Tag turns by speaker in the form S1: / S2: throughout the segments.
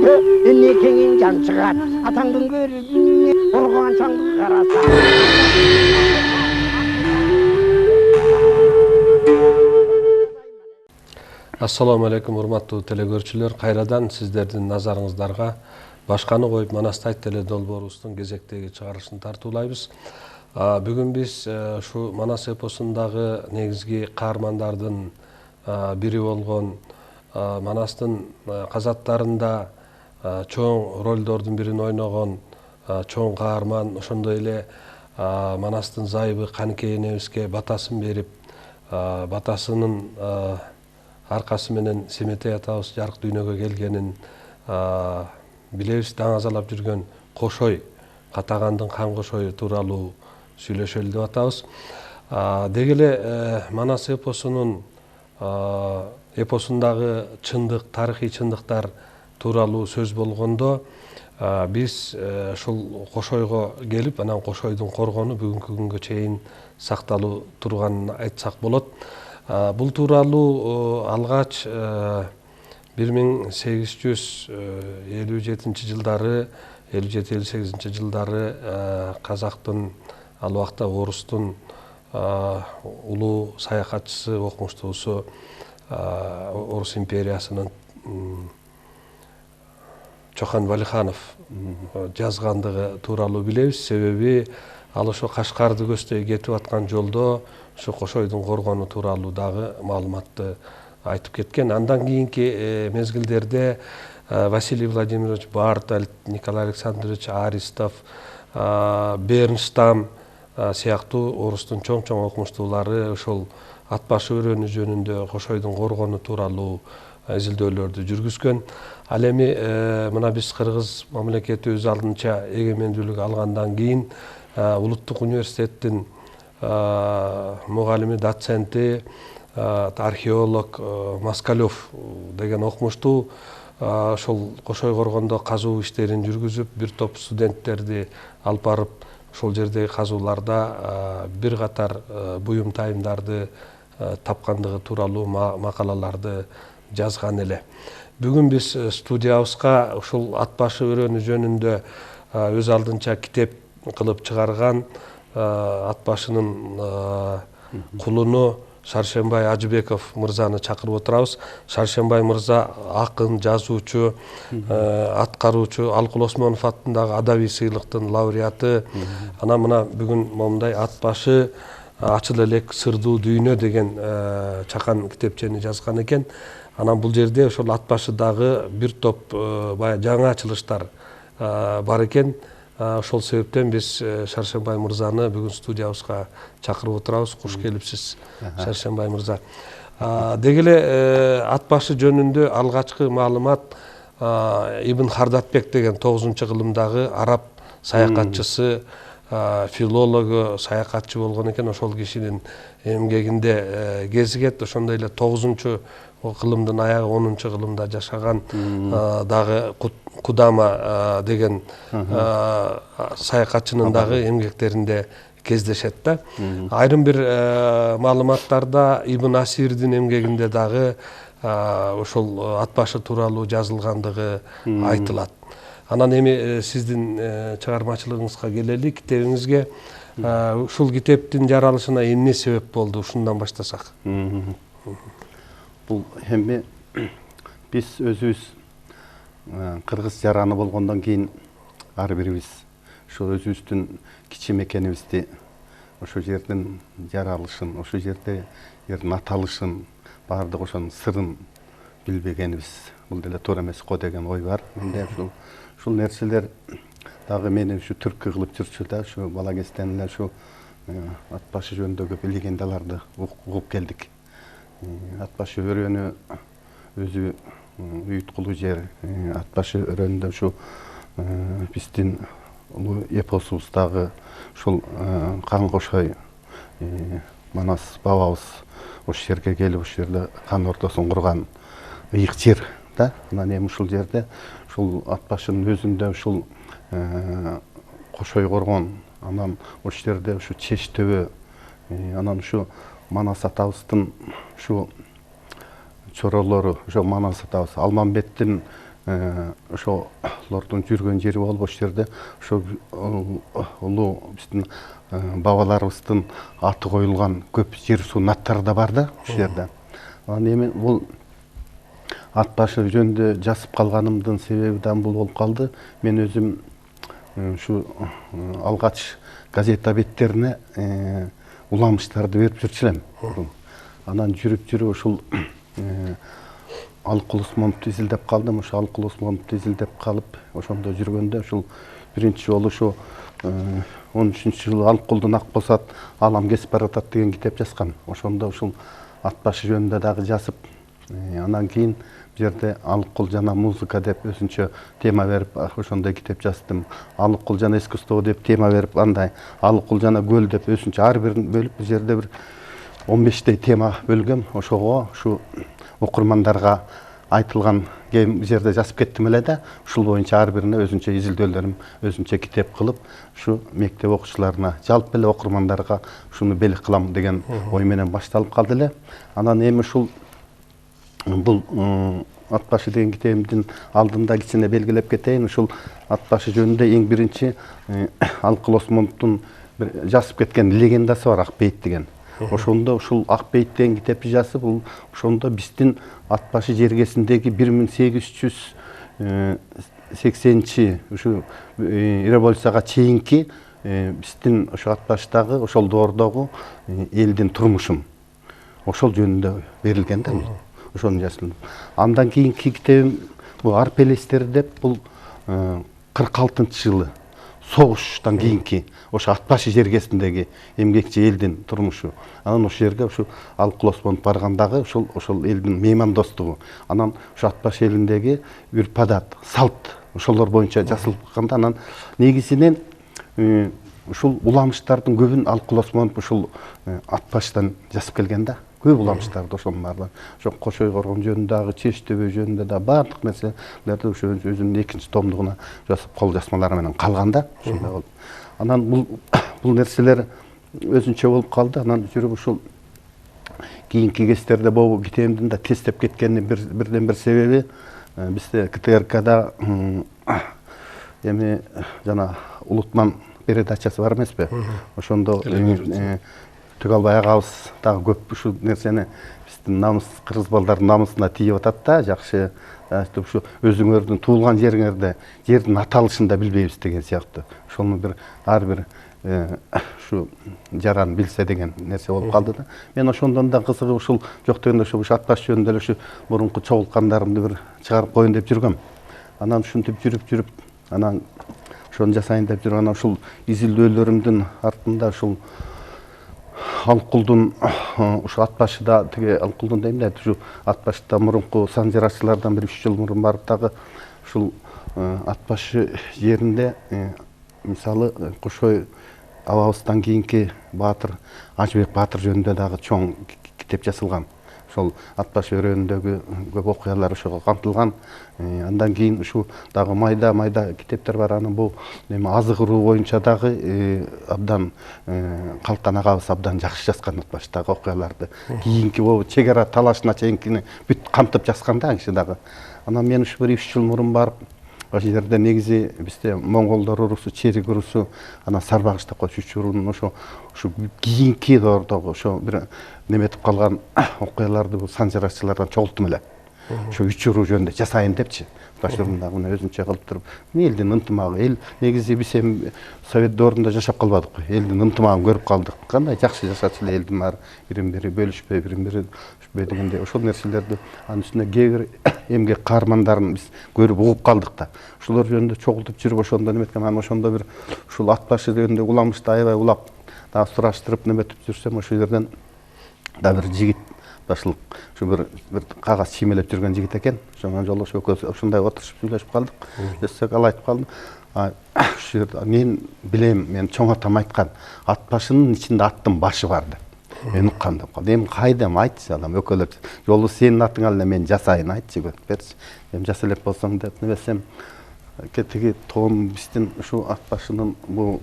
S1: Ünde enne kengin can çıgar. Atandın görüzüne organ çangı karasa.
S2: Assalamu alaikum урматтуу телекөрүүчүлөр. Кайрадан сиздердин назарыңыздарга башканы коюп Манастай теле долбоорубуздун кезектеги чыгарылышын тартуулайбыз. Бүгүн биз ушу Манас эпосундагы негизги каармандардын бири болгон Манастын казаттарында чоң ролдордун бирин ойногон чоң каарман, ошондой эле Манастын зайыбы Каныкей энебизге батасын берип, батасынын аркасы менен Семетей атабыз жарык дүйнөгө келгенин билебиз. Даңазалап жүргөн Кошой, Катагандын хан Кошою тууралуу сүйлөшөлү деп атабыз. Деги эле Манас эпосундагы чындык, тарыхый чындыктар тууралуу сөз болгондо биз ушул Кошойго келип, анан Кошойдун коргону бүгүнкү күнгө чейин сакталуу турганын айтсак болот. Бул тууралуу алгач 1857 жылдары, 57-58 жылдары Казактын, ал убакта Орустун улуу саякатчысы, окумуштуусу, Орус империясынын Чохан Валиханов жазгандыгы тууралуу билебиз. Себеби ал ошо Кашкарды көздөй кетип аткан жолдо ушу Кошойдун коргону тууралуу дагы маалыматты айтып кеткен. Андан кийинки мезгилдерде Василий Владимирович Бартальд, Николай Александрович Аристов, Бернштам сыяктуу орустун чоң окумуштуулары ошол ат башы өрөөнү жөнүндө, Кошойдун коргону тууралуу изилдөөлөрдү жүргүзгөн. Ал эми мына биз кыргыз мамлекети өз алдынча эгемендүүлүк алгандан кийин Улуттук университеттин мугалими, доценти, археолог Москалев деген окумуштуу ошол Кошой коргондо казуу иштерин жүргүзүп, бир топ студенттерди алып барып, ошол жердеги казууларда бир катар буюм тайымдарды тапкандыгы тууралуу макалаларды жазган эле. Бүгүн биз студиябызга ушул ат башы өрөөнү жөнүндө өз алдынча китеп кылып чыгарган ат башынын кулуну Шаршембай Ажыбеков мырзаны чакырып отурабыз. Шаршембай мырза акын, жазуучу, аткаруучу, Алкул Осмонов аттындагы адабий сыйлыктын лауреаты. Анан мына бүгүн момундай ат башы ачыл элек сырдуу дүйнө деген чакан китепчени жазган экен. Анан бул жерде ошол ат башыдагы бир топ баягы жаңы ачылыштар бар экен. Ошол себептен биз Шаршембай мырзаны бүгүн студиябызга чакырып отурабыз. Куш келипсиз, Шаршембай мырза. Деги эле ат башы жөнүндө алгачкы маалымат Ибн Хардатбек деген 9-кылымдагы араб саякатчысы, филологу, саякатчы болгон экен. Ошол кишинин эмгегинде кезигет. Ошондой эле 9-кылымдын аягы 10-кылымда жашаган дагы Кудама деген саякатчынын дагы эмгектеринде кездешет да. Айрым бир маалыматтарда Ибн Асирдин эмгегинде дагы ошол ат башы тууралуу жазылгандыгы айтылат. Анан эми сиздин чыгармачылыгыңызга келели, китебиңизге. Ушул китептин жаралышына эмне себеп болду? Ушундан баштасак.
S3: Бул эми биз өзүбүз кыргыз жараны болгондон кийин ар бирибиз ошо өзүбүздүн кичи мекенибизди, ошол жердин жаралышын, ошол жердин аталышын, баардык ошонун сырын билбегенибиз бул деле туура эмес го деген ой бар. Менде ушул нерселер дагы мени ушу түрткү кылып жүрчү да. Ушу бала кезден эле ушу ат башы жөнүндөгү легендаларды угуп келдик. Ат башы өрөөнү өзү уюткулуу жер. Ат башы өрөөнүндө ушу биздин улуу эпосубуздагы ушул хан Кошой, Манас бабабыз ошол жерге келип, ошол жерде хан ордосун курган ыйык жер да. Анан эми ушул жерде ушул ат башынын өзүндө ушул Кошой коргон, анан ошол жерде ушу Чеч төбө, анан ушу Манас атабыздын ушу чоролору, ошо Манас атабыз Алмамбеттин ошолордун жүргөн жери болуп ошол жерде ошо улуу биздин бабаларыбыздын аты коюлган көп жер суу наттары да бар да ошол жерде. Анан эми бул ат башы жөнүндө жазып калганымдын себеби да бул болуп калды. Мен өзүм ушу алгач газета беттерине уламыштарды берип жүрчү элем. Анан жүрүп ушул Алыкул Усмоновду изилдеп калдым. Ошо Алыкул Усмоновду изилдеп калып, ошондо жүргөндө ушул биринчи жолу ушу 13-жылы Алыкулдун ак босат алам кесип баратат деген китеп жазгам. Ошондо ушул ат башы жөнүндө дагы жазып, анан кийин бу жерде Алыкул жана музыка деп өзүнчө тема берип, ошондой китеп жаздым. Алыкул жана искусство деп тема берип, андай Алыкул жана көл деп өзүнчө ар бирин бөлүп, бу жерде бир 15 тема бөлгөм. Ошого ушу окурмандарга айтылган бу жерде жазып кеттим эле да, ушул боюнча ар бирине өзүнчө изилдөөлөрүм, өзүнчө китеп кылып, ушу мектеп окуучуларына, жалпы эле окурмандарга ушуну белек кылам деген ой менен башталып калды эле. Анан эми ушул бул ат башы деген китебимдин алдында кичине белгилеп кетейин. Ушул ат башы жөнүндө эң биринчи Алыкул Осмоновдун жазып кеткен легендасы бар, Ак бейит деген. Ошондо ушул Ак бейит деген китепти жазып, ошондо биздин ат башы жергесиндеги 1880 ушу революцияга чейинки биздин ошо ат баштагы ошол доордогу элдин турмушун ошол жөнүндө берилген да. Ошону жаздым. Андан кийинки китебим бул Ар Пелестери деп, бул 46-жылы согуштан кийинки ошо ат башы жергесиндеги эмгекчи элдин турмушу. Анан ошол жерге ушу Алыкул Осмонов баргандагы ошол элдин меймандостугу. Анан ошо ат башы элиндеги үрп адат, салт ошолор боюнча жазылып калганда, анан негизинен ушул уламыштардын көбүн Алыкул Осмонов ушул ат баштан жазып келген да. Көп уламыштарды ошонун баардыгы. Ошо Кошой коргон жөнүндөгү, Чеч төбө жөнүндө да баардык нерселерди ошо өзүнүн экинчи томдугуна жазып, кол жазмалары менен калган да. Ошондой болуп. Анан бул нерселер өзүнчө болуп калды. Анан жүрүп ушул кийинки кездерде бул китебимдин да тестеп кеткенин бирден бир себеби, бизде КТРКда эми жана Улутман передачасы бар эмеспи? Ошондо Түгалбай агабыз дагы көп ушул нерсени биздин намыс, кыргыз балдардын намысына тийип атат да, жакшы ушу өзүңөрдүн туулган жериңерде жердин аталышын да билбейбиз деген сыяктуу. Ошону бир ар бир ушу жаран билсе деген нерсе болуп калды да. Мен ошондон да кызыгып ушул жок дегенде ошо ат башы жөнүндө эле ушу мурунку чогулткандарымды бир чыгарып коеюн деп жүргөм. Анан ушинтип жүрүп, анан ошону жасайын деп жүрүп, анан ушул изилдөөлөрүмдүн артында ушул Алыкулдун ушу ат башыда тиги Алыкулдун дейм да, ушу ат башыда мурунку санжырачылардан бир 3 жыл мурун барып дагы ушул ат башы жеринде мисалы Кошой абабыздан кийинки баатыр Ажыбек баатыр жөнүндө дагы чоң китеп жазылган. Ошол ат башы өрөөнүндөгү көп окуялар ошого камтылган. Андан кийин ушу дагы майда китептер бар. Анан бул азык уруу боюнча дагы абдан Калкан агабыз абдан жакшы жазган ат баштагы окуяларды. Кийинки бул чек ара талашына чейинкини бүт камтып жазган да киши дагы. Анан мен ушу бир 3 жыл мурун барып, ошол жерде негизи бизде монголдор уруусу, черик уруусу, анан сарбагыш деп коюш 3 уруунун ошо кийинки доордогу ошо бир неметип калган окуяларды бул санжырачылардан чогулттум эле. Ошо 3 уруу жөнүндө жасайын депчи. Башырындагы мына өзүнчө кылып туруп, элдин ынтымагы, эл негизи биз эми Совет доорунда жашап калбадык го. Элдин ынтымагын көрүп калдык. Кандай жакшы жашачу эле элдин баары, бирин-бири бөлүшпөй, бирин-бири дегенде ошол нерселерди анын үстүнө кээ бир эмгек каармандарын биз көрүп угуп калдык да. Ошолор жөнүндө чогултуп жүрүп, ошондо неметкем, анан ошондо бир ушул ат башы жөнүндө уламышты аябай улап, дагы сураштырып неметип жүрсөм, ошол жерден да бир жигит ушул бир кагаз чиймелеп жүргөн жигит экен. Ошондон жолу экөөбүз ошондой отурушуп сүйлөшүп калдык. Сөзсөк ал айтып калдым. Ушул жерде мен билем, мен чоң атам айткан, ат башынын ичинде аттын башы бар деп. Мен уккам деп калдым. Эми кайдам айтчы, адам экөөлөп. Жолу сенин атыңа эле мен жасайын айтчы, берчи. Эми жаса элек болсоң деп небесем, тиги тоон биздин ушул ат башынын бул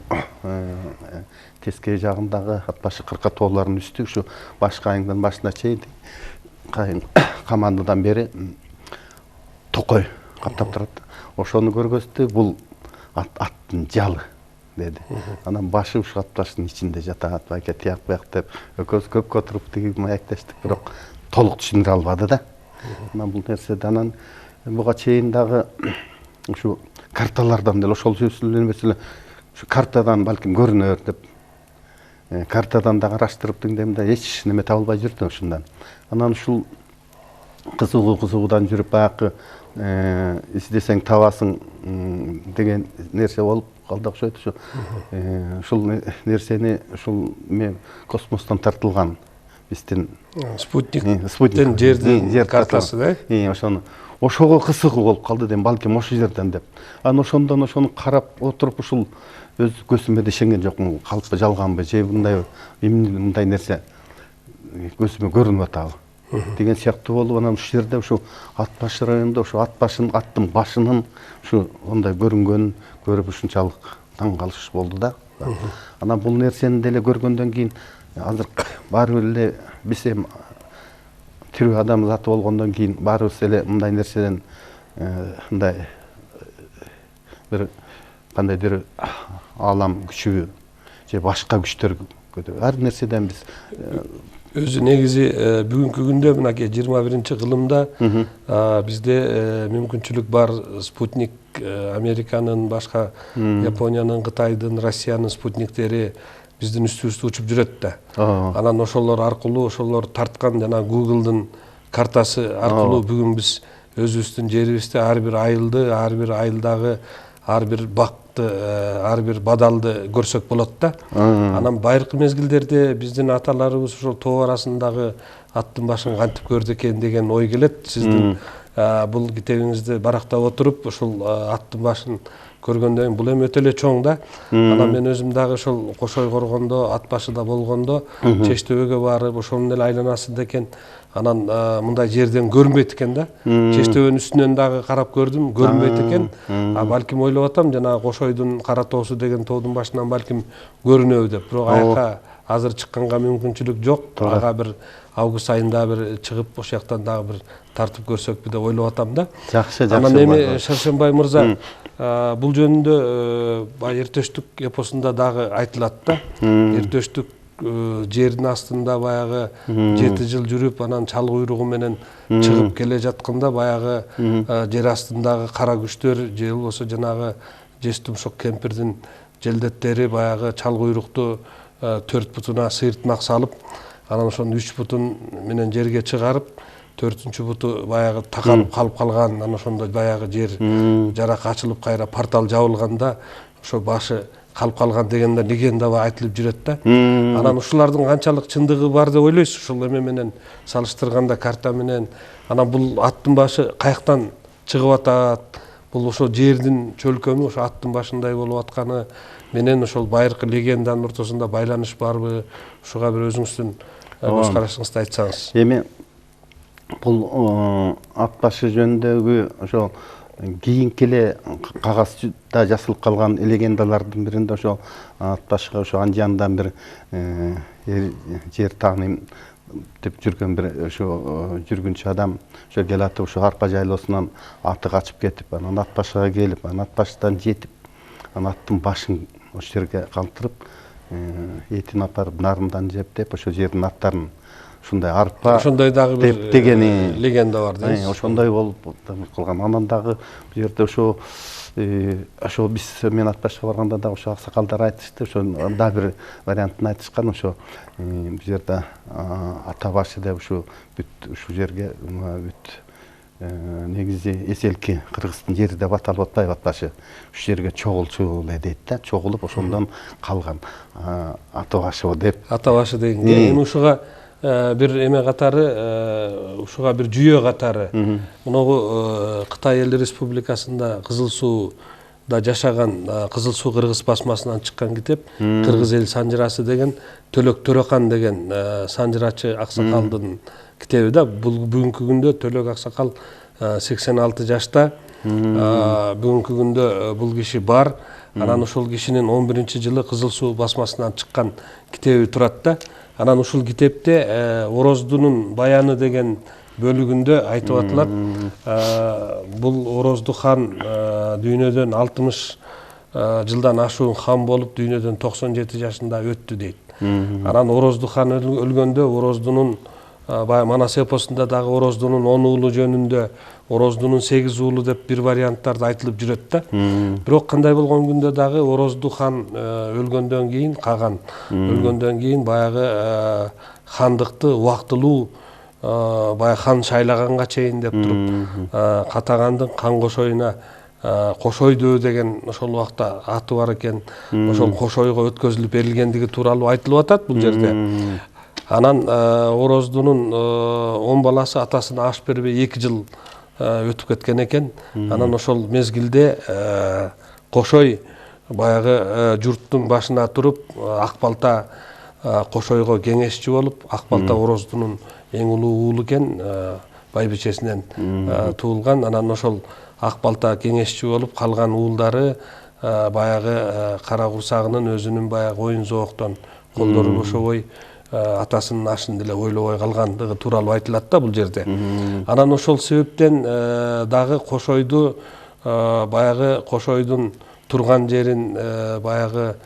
S3: тескей жагындагы ат башы кырка тоолорунун үстү ушу баш кайыңдын башына чейин кайың камандыдан бери Токой каптап турат. Ошону көргөздө бул аттын жалы деди. Анан башы ушу ат башынын ичинде жатат, байке тияк буяк деп экөөбүз көпкө отуруп тиги маектештик, бирок толук түшүндүрө албады да. Анан бул нерседе анан буга чейин дагы ушу карталардан деле ошол сөзсүзлөнбөсү эле ушу картадан балким көрүнөр деп картадан да караштырып дегенде эч неме таба албай жүрдүм ушундан. Анан ушул кызыгуудан жүрүп баягы издесең табасың деген нерсе болуп калды окшойт. Ушул нерсени ушул космостон тартылган биздин
S2: спутниктен жердин картасы да.
S3: Ошого кызыгуу болуп калды дейм, балким ошол жерден деп. Анан ошондон ошону карап отуруп ушул өз көзүмө да ишенген жокмун, калппы жалганбы же мындай нерсе көзүмө көрүнүп атабы деген сыяктуу болуп, анан ушул жерде ушу ат башы районунда ушу аттын башынын ушу ондай көрүнгөнүн көрүп ушунчалык таң калыш болду да. Анан бул нерсени деле көргөндөн кийин азыр баары эле биз эми тирүү адам заты болгондон кийин баарыбыз эле мындай нерседен мындай бир кандайдыр алам күчү же башка күчтөр ар нерседен биз
S2: өзү негизи бүгүнкү күндө мынакей 21-кылымда бизде мүмкүнчүлүк бар. Спутник Американын, башка Япониянын, Кытайдын, Россиянын спутниктери биздин үстүбүздө учуп жүрөт да. Анан ошолор аркылуу ошолор тарткан жана Google'дун картасы аркылуу бүгүн биз өзүбүздүн жерибизде ар бир айылдагы ар бир бакты, ар бир бадалды көрсөк болот да. Анан байыркы мезгилдерде биздин аталарыбыз ошол тоо арасындагы аттын башын кантип көрдү экен деген ой келет. Сиздин бул китебиңизди барактап отуруп ошол аттын башын көргөндөн бул эми өтө эле чоң да. Анан мен өзүм дагы ошол Кошой коргондо, ат башыда болгондо Чештөбөгө барып, ошонун эле айланасында экен. Анан мындай жерден көрүнбөйт экен да. Чештөбөнүн үстүнөн дагы карап көрдүм, көрүнбөйт экен. Балким ойлоп атам, жанагы Кошойдун Кара тоосу деген тоодун башынан балким көрүнөбү деп. Бирок аякка азыр чыкканга мүмкүнчүлүк жок. Ага бир август айында бир чыгып ошол жактан дагы бир тартып көрсөкпү деп ойлоп атам да.
S3: Жакшы.
S2: Анан эми Шаршенбай мырза бул жөнүндө Эртөштүк эпосунда дагы айтылат да. Эртөштүк жердин астында баягы 7 жыл жүрүп, анан чал куйругу менен чыгып келе жатканда баягы жер астындагы кара күчтөр же болбосо жанагы жез тумшук кемпирдин желдеттери баягы чал куйрукту 4 бутуна сыйыртмак салып, анан ошонун 3 бутун менен жерге чыгарып, 4-үнчү буту баягы такалып калып калган. Анан ошондо баягы жер жарак ачылып кайра портал жабылганда ошо башы калып калган дегенде легенда айтылып жүрөт да. Анан ушулардын канчалык чындыгы бар деп ойлойсуз ушул эме менен салыштырганда, карта менен? Анан бул аттын башы каяктан чыгып атат? Бул ошо жердин чөлкөмү ошо аттын башындай болуп атканы менен ошол байыркы легенданын ортосунда байланыш барбы? Ушуга бир өзүңүздүн көз карашыңызды айтсаңыз.
S3: Эми бул ат башы жөнүндөгү ошо кийинки эле кагазда жазылып калган легендалардын биринде ошо ат башыга ошо Анжандан бир жер тааныйм деп жүргөн бир ошо жүргүнчү адам ошо келатып ошо арпа жайлоосунан аты качып кетип, анан ат башыга келип, анан ат башыдан жетип, анан аттын башын ошол жерге калтырып, этин апарып нарындан жеп деп ошо жердин аттарын ушундай арпа
S2: ошондой дагы бир
S3: дегени
S2: легенда бар дейсиз.
S3: Ошондой болуп калган. Анан дагы бул жерде ошо биз мен ат башыга барганда дагы ошо аксакалдар айтышты, ошо да бир вариантын айтышкан, ошо бул жерде ата башы деп ушул жерге негизи эселки кыргыздын жери деп аталып атпайбы ат башы. Ушул жерге чогулчу эле дейт да, чогулуп ошондон калган ата башы деп.
S2: Ата башы деген. Эми ушуга бир эме катары, ушуга бир жүйө катары мунугу Кытай Эл Республикасында Кызыл Сууда жашаган Кызыл Суу кыргыз басмасынан чыккан китеп Кыргыз эл санжырасы деген Төлөк Төрөкан деген санжырачы аксакалдын китеби да. Бул бүгүнкү күндө Төлөк аксакал 86 жашта. Бүгүнкү күндө бул киши бар. Анан ошол кишинин 11-жылы Кызыл Суу басмасынан чыккан китеби турат да. Анан ушул китепте Ороздунун баяны деген бөлүгүндө айтып атылат. Бул Орозду хан дүйнөдөн 60 жылдан ашуун хан болуп, дүйнөдөн 97 жашында өттү дейт. Анан Орозду хан өлгөндө Ороздунун баягы Манас эпосунда дагы Ороздунун 10 уулу жөнүндө Ороздунун 8 уулу деп бир варианттарда айтылып жүрөт да. Бирок кандай болгон күндө дагы Орозду хан өлгөндөн кийин, Каган өлгөндөн кийин баягы хандыкты убактылуу баягы хан шайлаганга чейин деп туруп Катагандын хан кошоюна Кошойдөө деген ошол убакта аты бар экен. Ошол Кошойго өткөзүлүп берилгендиги тууралуу айтылып атат бул жерде. Анан Ороздунун 10 баласы атасына аш бербей 2 жыл өтүп кеткен экен. Анан ошол мезгилде Кошой баягы журттун башына туруп, Ак балта Кошойго кеңешчи болуп, Ак балта Ороздунун эң улуу уулу экен, байбичесинен туулган. Анан ошол Ак балта кеңешчи болуп, калган уулдары баягы кара курсагынын өзүнүн баягы оюн зооктон колдору бошобой атасынын ашын деле ойлобой калгандыгы тууралуу айтылат да бул жерде. Анан ошол себептен дагы Кошойду баягы Кошойдун турган жерин баягы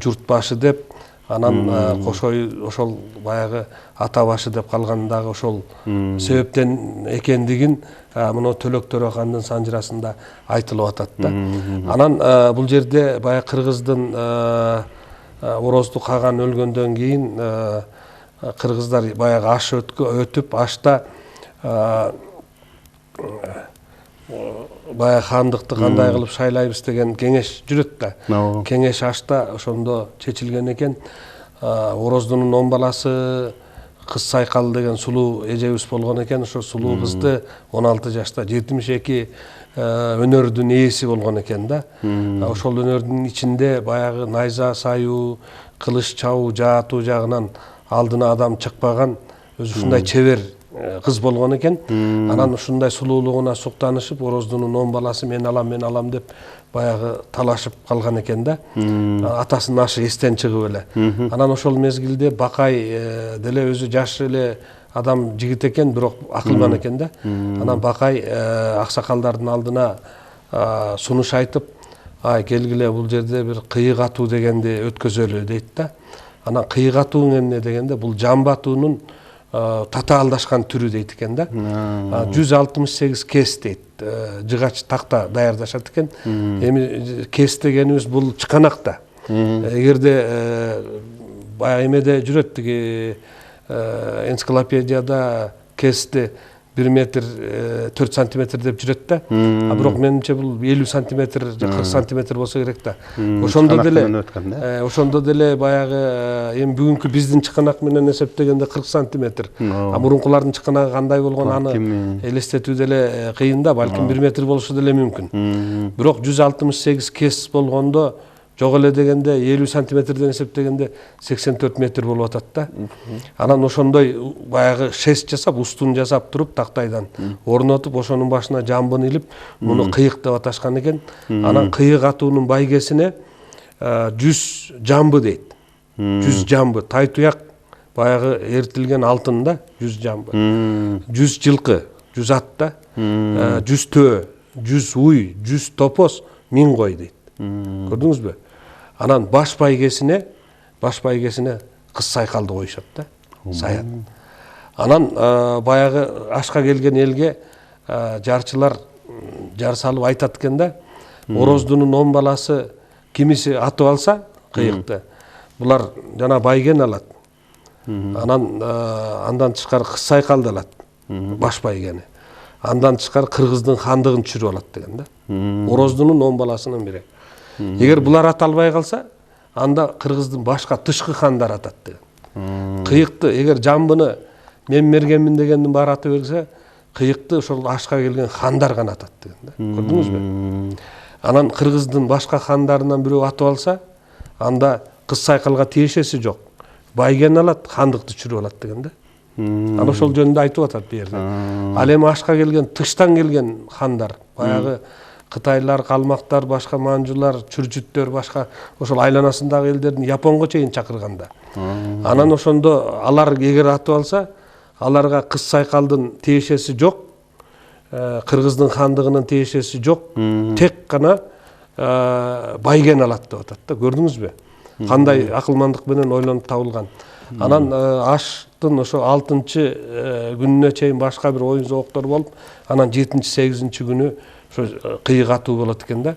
S2: журт башы деп, анан Кошой ошол баягы ата башы деп калган дагы ошол себептен экендигин мына Төлөк Төрөкандын санжырасында айтылып атат да. Анан бул жерде баягы кыргыздын Орозду Каган өлгөндөн кийин кыргыздар баягы аш өтүп, ашта баягы хандыкты кандай кылып шайлайбыз деген кеңеш жүрөт да. Кеңеш ашта ошондо чечилген экен. Ороздунун 10 баласы Кыз Сайкал деген сулуу эжебиз болгон экен. Ошо сулуу кызды 16 жашта 72 өнөрдүн ээси болгон экен да. Ошол өнөрдүн ичинде баягы найза саюу, кылыч чабуу, жаатуу жагынан алдына адам чыкпаган өзү ушундай чебер кыз болгон экен. Анан ушундай сулуулугуна суктанышып, Ороздунун 10 баласы мен алам деп баягы талашып калган экен да. Атасынын ашы эстен чыгып эле. Анан ошол мезгилде Бакай деле өзү жаш эле адам жигит экен, бирок акылман экен да. Анан Бакай аксакалдардын алдына сунуш айтып, ай келгиле бул жерде бир кыйык атуу дегенди өткөзөлү дейт да. Анан кыйык атуу эмне дегенде бул жамбатуунун татаалдашкан түрү дейт экен да. 168 кес дейт. Жыгач такта даярдашат экен. Эми кес дегенибиз бул чыканак да. Эгерде баягы эмеде жүрөт тиги энциклопедияда кести 1 метр 4 сантиметр деп жүрөт да. Бирок менимче бул 50 сантиметр же 40 сантиметр болсо керек да. Ошондо деле баягы эми бүгүнкү биздин чыканак менен эсептегенде 40 сантиметр. Мурункулардын чыканагы кандай болгон аны элестетүү деле кыйын да, балким 1 метр болушу деле мүмкүн. Бирок 168 кес болгондо жок эле дегенде 50 сантиметрден эсептегенде 84 метр болуп атат да. Анан ошондой баягы шест жасап, устун жасап туруп тактайдан орнотуп, ошонун башына жамбын илип, муну кыйык деп аташкан экен. Анан кыйык атуунун байгесине 100 жамбы дейт. 100 жамбы, тай туяк баягы эритилген алтын да, 100 жамбы. 100 жылкы, 100 ат да, 100 төө, 100 уй, 100 топоз, 1000 кой дейт. Көрдүңүзбү? Анан баш байгесине Кыз Сайкалды коюшат да, саят. Анан баягы ашка келген элге жарчылар жар салып айтат экен да, Ороздунун 10 баласы кимиси атып алса кыйыкты, булар жана байген алат. Анан андан тышкары Кыз Сайкалды алат, баш байгени. Андан тышкары кыргыздын хандыгын түшүрүп алат деген да. Ороздунун 10 баласынын бири. Эгер булар ата албай калса, анда кыргыздын башка тышкы хандары атат деген. Кыйыкты, эгер жамбыны мен мергенмин дегендин баары ата берсе, кыйыкты ошол ашка келген хандар гана атат деген да. Көрдүңүзбү? Анан кыргыздын башка хандарынан бирөө атып алса, анда Кыз Сайкалга тиешеси жок. Байген алат, хандыкты түшүрүп алат деген да. Анан ошол жөнүндө айтып атат бу жерде. Ал эми ашка келген, тыштан келген хандар, баягы Кытайлар, калмактар, башка манжулар, чүрчүттөр, башка ошол айланасындагы элдердин Японго чейин чакырганда. Анан ошондо алар эгер атып алса, аларга Кыз Сайкалдын тиешеси жок, Кыргыздын хандыгынын тиешеси жок, тек гана байген алат деп атат да. Көрдүңүзбү? Кандай акылмандык менен ойлонуп табылган. Анан аштын ошо 6-чы күнүнө чейин башка бир оюн зооктор болуп, анан 7-8-чи күнү ошо кыйык атуу болот экен да.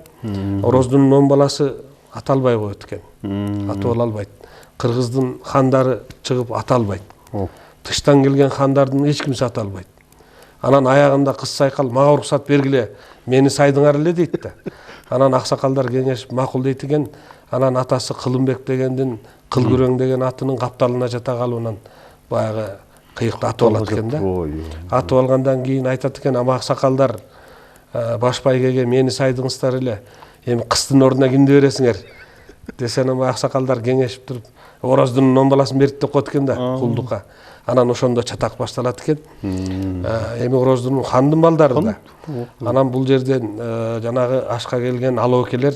S2: Ороздун 10 баласы ата албай коет экен. Атып ала албайт. Кыргыздын хандары чыгып ата албайт. Тыштан келген хандардын эч кимси ата албайт. Анан аягында Кыз Сайкал мага уруксат бергиле, мени сайдыңар эле дейт да. Анан аксакалдар кеңешип макул дейт экен. Анан атасы Кылымбек дегендин Кылгүрөң деген атынын капталына жата калыбынан баягы кыйыкты атып алат экен да. Атып алгандан кийин айтат экен, ама аксакалдар баш байгеге мени сайдыңыздар эле, эми кыздын ордуна кимди бересиңер десен, ама аксакалдар кеңешип туруп Ороздун 10 баласын бердик деп коет экен да кулдукка. Анан ошондо чатак башталат экен. Эми Ороздун хандын балдары да. Анан бул жерден жанагы ашка келген алоокелер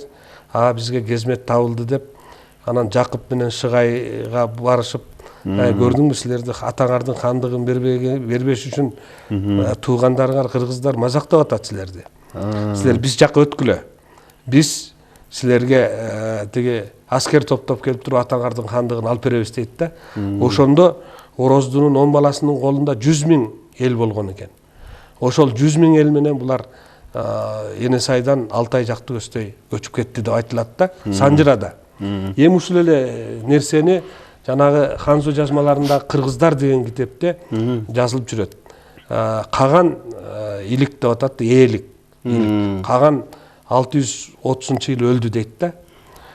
S2: бизге кезмет табылды деп, анан Жакып менен Шыгайга барышып, көрдүңбү силерди атаңардын хандыгын бербеш үчүн туугандарыңар кыргыздар мазактап атат силерди. Силер биз жакка өткүлө. Биз силерге тиги аскер топтоп келип туруп атаңардын хандыгын алып беребиз дейт да. Ошондо Ороздунун 10 баласынын колунда 100 000 эл болгон экен. Ошол 100 000 эл менен булар Енесайдан Алтай жакты көздөй көчүп кетти деп айтылат да, Санжырада. Эми ушул эле нерсени жанагы Хансу жазмаларында Кыргыздар деген китепте жазылып жүрөт. Каган илик деп атат, ээлик. Каган 630-жыл өлдү дейт да.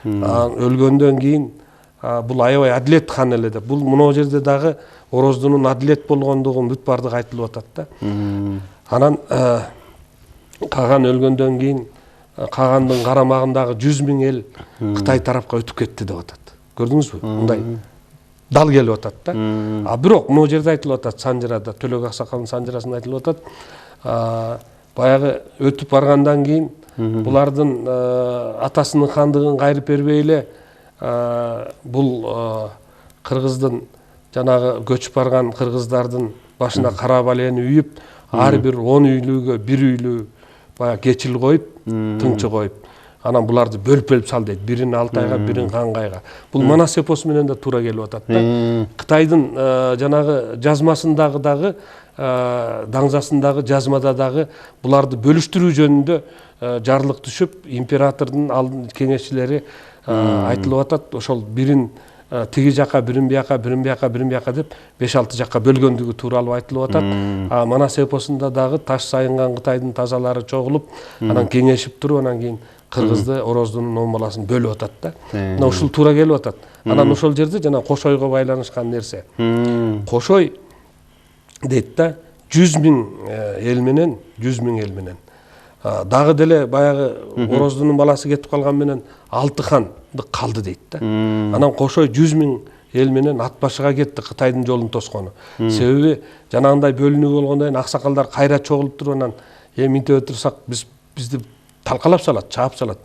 S2: Өлгөндөн кийин бул аябай адилет хан эле деп. Бул мына жерде дагы Ороздунун адилет болгондугун бүт бардыгы айтылып атат да. Анан Каган өлгөндөн кийин Кагандын карамагындагы 100 000 эл Кытай тарапка өтүп кетти деп атат. Көрдүңүзбү? Мындай дал келип атат да. Бирок мына жерде айтылып атат, Санжырада, Төлөк аксакалдын Санжырасында айтылып атат. Баягы өтүп баргандан кийин булардын атасынын хандыгын кайрып бербей эле бул Кыргыздын жанагы көчүп барган кыргыздардын башына кара балени үйүп, ар бир 10 үйлүүгө бир үйлүү баягы кечил коюп, тыңчы коюп, анан буларды бөлүп сал дейт. Бирин Алтайга, бирин Кангайга. Бул Манас эпосу менен да туура келип атат да. Кытайдын жанагы жазмасындагы дагы, даңзасындагы жазмада дагы буларды бөлүштүрүү жөнүндө жарлык түшүп, императордун кеңешчилери айтылып атат. Ошол бирин тиги жака, бирин бияка, бирин бияка, бирин бияка деп 5-6 жакка бөлгөндүгү тууралуу айтылып атат. Манас эпосунда дагы таш сайынган Кытайдын тазалары чогулуп, анан кеңешип туруп, анан кийин Кыргызды, Ороздун 10 баласын бөлүп атат да. Мына ушул туура келип атат. Анан ошол жерде жана Кошойго байланышкан нерсе. Кошой дейт да, 100 000 эл менен, 100 000 эл менен. Дагы деле баягы Ороздунун баласы кетип калган менен 6 хан калды дейт да. Анан Кошой 100 000 эл менен ат башыга кетти, Кытайдын жолун тоскону. Себеби жанагындай бөлүнүү болгондон кийин аксакалдар кайра чогулуп туруп, анан минтип отурсак бизди талкалап салат, чаап салат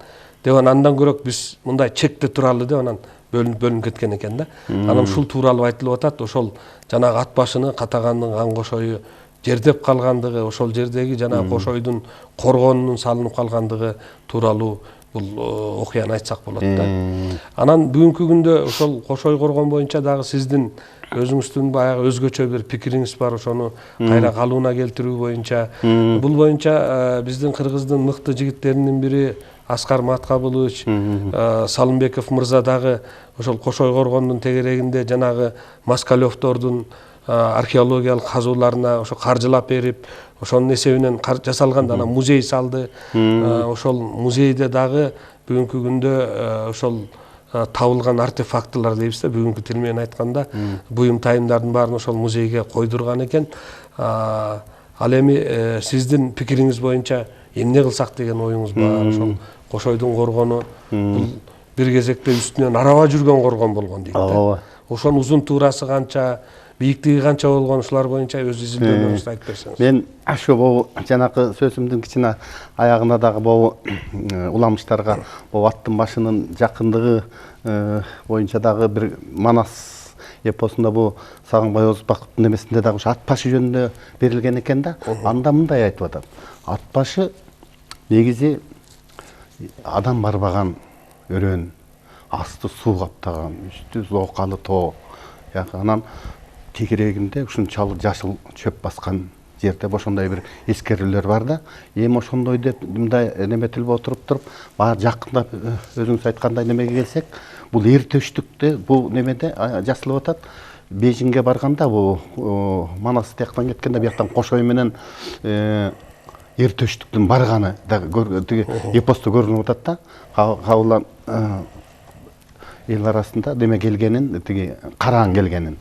S2: деп, андан көрөк биз мындай чекте туралы деп анан бөлүнүп кеткен экен да. Анан ушул тууралуу айтылып атат. Ошол жанагы ат башыны Катагандын Кан Кошою жердеп калгандыгы, ошол жердеги жанагы Кошойдун коргонунун салынып калгандыгы тууралуу бул окуяны айтсак болот да. Анан бүгүнкү күндө ошол Кошой коргон боюнча дагы сиздин өзүңүздүн баягы өзгөчө бир пикириңиз бар, ошону кайра калыбына келтирүү боюнча. Бул боюнча биздин Кыргыздын мыкты жигиттеринин бири Аскар Маткабылович Салымбеков мырза дагы ошол Кошой коргондун тегерегинде жанагы Москалевдордун археологиялык казууларына ошо каржылап берип, ошонун эсебинен жасалган да музей салды. Ошол музейде дагы бүгүнкү күндө ошол табылган артефактылар дейбиз да, бүгүнкү тил менен айтканда буюм тайымдардын баарын ошол музейге койдурган экен. Ал эми сиздин пикириңиз боюнча эмне кылсак деген оюңуз бар? Ошол Кошойдун коргону бул бир кезекте үстүнөн араба жүргөн коргон болгон дейт да. Ошонун узун туурасы канча, бийиктиги канча болгон, ушулар боюнча өз изилдөөлөрүңүздү айтып берсеңиз. Мен
S3: ашу могу жанакы сөзүмдүн кичине аягына дагы могу уламыштарга могу аттын башынын жакындыгы боюнча дагы бир Манас эпосунда бул Сагынбай Озбаковдун немесинде дагы ат башы жөнүндө берилген экен да. Анда мындай айтып атат. Ат башы негизи адам барбаган өрөн, асты суу каптаган, үстү зоокалы тоо. Анан тегерегинде ушунчалык жашыл чөп баскан жерде ошондой бир эскерүүлөр бар да. Эми ошондой деп мындай неметилип отуруп баары жакындап өзүңүз айткандай немеге келсек, бул эр төштүктө бул немеде жасалып атат. Бейжиңге барганда бул Манас тияктан кеткенде бияктан Кошой менен эр төштүктүн барганы да тиги эпосту көрүнүп атат да. Кабылан эл арасында неме келгенин, тиги караан келгенин.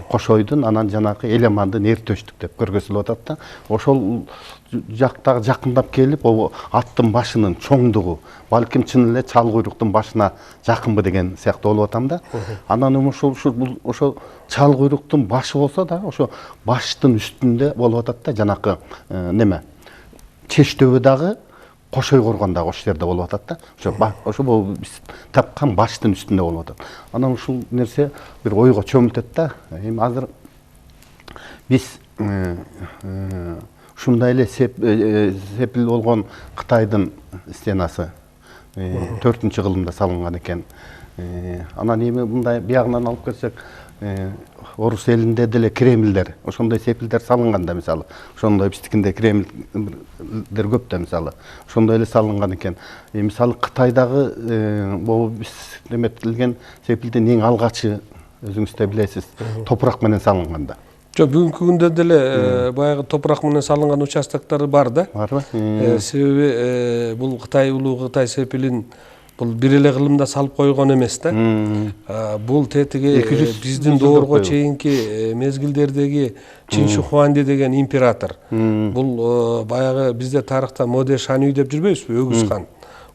S3: Кошойдун анан жанакы Элемандын эр төштүк деп көргөзүлүп атат да. Ошол жактагы жакындап келип, аттын башынын чоңдугу, балким чын эле чал куйруктун башына жакынбы деген сыяктуу болуп атам да. Анан ошол чал куйруктун башы болсо да, ошо баштын үстүндө болуп атат да, жанакы неме. Чештөбү дагы Кошой коргондагы ошол жерде болуп атат да. Ошо биз тапкан баштын үстүндө болуп атат. Анан ушул нерсе бир ойго чөмүлтөт да. Эми азыр биз ушундай эле сепил болгон Кытайдын стенасы 4-кылымда салынган экен. Анан эми мындай биягынан алып келсек, Орус элинде деле Кремлдер, ошондой сепилдер салынган да, мисалы. Ошондой биздикинде Кремлдер көп да, мисалы. Ошондой эле салынган экен. Мисалы Кытайдагы бул биз неметилген сепилдин эң алгачы, өзүңүз да билесиз, топурак менен салынган да.
S2: Жок, бүгүнкү күндө деле баягы топурак менен салынган участоктор бар да.
S3: Барбы?
S2: Себеби бул Кытай улуу Кытай сепилин бул бир эле кылымда салып койгон эмес да. Бул тетиги биздин доорго чейинки мезгилдердеги Чин Шихуанди деген император. Бул баягы бизде тарыхта Моде Шанүй деп жүрбөйбүзбү? Өгүз хан,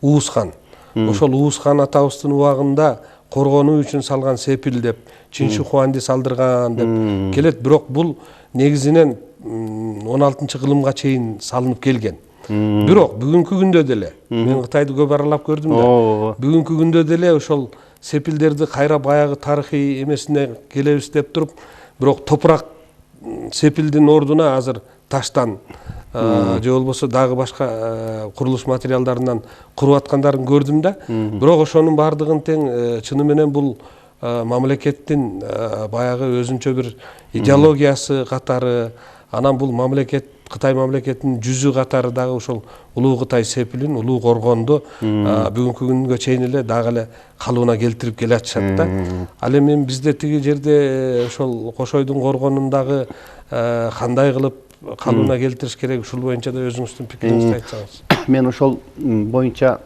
S2: Уус хан. Ошол Уус хан атабыздын убагында коргонуу үчүн салган сепил деп Чин Шихуанди салдырган деп келет. Бирок бул негизинен 16-кылымга чейин салынып келген. Бирок бүгүнкү күндө деле мен Кытайды көп аралап көрдүм да. Бүгүнкү күндө деле ошол сепилдерди кайра баягы тарыхый эмесине келебиз деп туруп, бирок топурак сепилдин ордуна азыр таштан же болбосо дагы башка курулуш материалдарынан куруп аткандарын көрдүм да. Бирок ошонун баардыгын тең чыны менен бул мамлекеттин баягы өзүнчө бир идеологиясы катары, анан бул мамлекет Кытай мамлекетинин жүзү катары дагы ошол улуу Кытай сепилин, улуу коргонду бүгүнкү күнгө чейин эле дагы эле калыбына келтирип келе атышат да. Ал эми бизде тиги жерде ошол Кошойдун коргонундагы кандай кылып калыбына келтириш керек, ушул боюнча да өзүңүздүн пикириңизди айтсаңыз.
S3: Мен ошол боюнча